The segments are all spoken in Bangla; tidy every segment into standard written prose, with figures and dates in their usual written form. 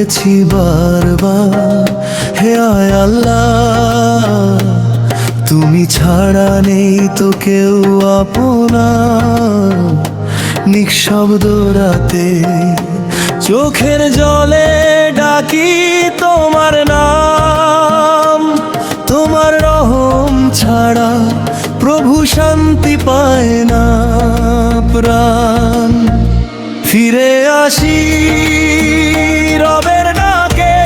বলেছি বারবার, হে আয় আল্লাহ, তুমি ছাড়া নেই তো কেউ আপনা। নিঃশব্দ রাতে চোখের জলে ডাকি তোমার নাম। তোমার রহম ছাড়া প্রভু শান্তি পায় না প্রাণ। ফিরে আসি রবের ডাকে,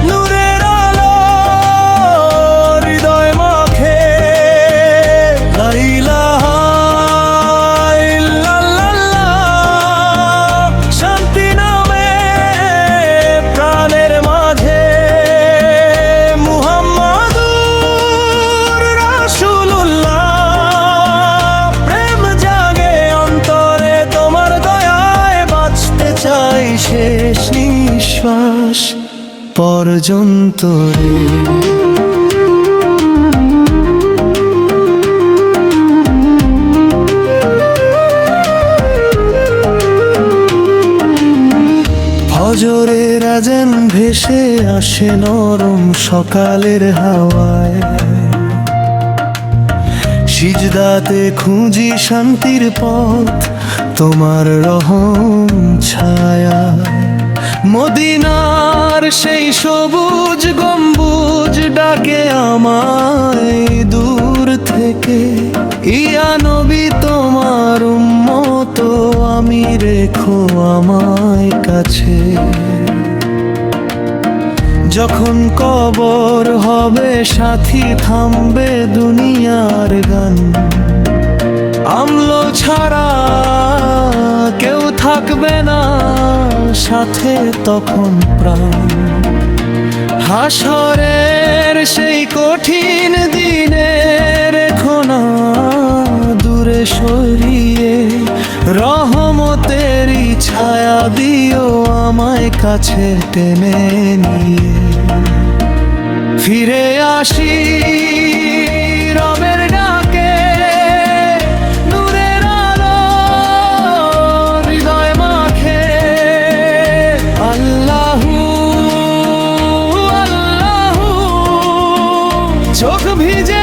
নূরের আলো হৃদয় মাখে। লা ইলাহা ইল্লাল্লাহ, শান্তি নামে প্রাণের মাঝে। মুহাম্মাদুর রাসূলুল্লাহ, প্রেম জাগে অন্তরে, তোমার দয়ায় বাঁচতে চাই শেষ নিঃশ্বাস পর্যন্ত রে। ফজরের আজান ভেসে আসে নরম সকালের হাওয়ায়। সিজদাতে খুঁজি শান্তির পথ তোমার রহম ছায়া। মদিনার সেই সবুজ গম্বুজ ডাকে আমায় দূর থেকে। ইয়া নবী তোমার উম্মত আমি, রেখো আমায় কাছে। যখন কবর হবে সাথী, থামবে দুনিয়ার গান। আমলো ছাড়া কেউ থাকবে না সাথে তখন প্রাণ। হাসরের সেই কঠিন দিনে রেখো না দূরে সরিয়ে। রহমতেরই ছায়া দিও আমায় কাছে টেনে নিয়ে। ফিরে আসি রবের ডাকে, নূরের আলো হৃদয় মাখে। আল্লাহু আল্লাহু, চোখ ভিজে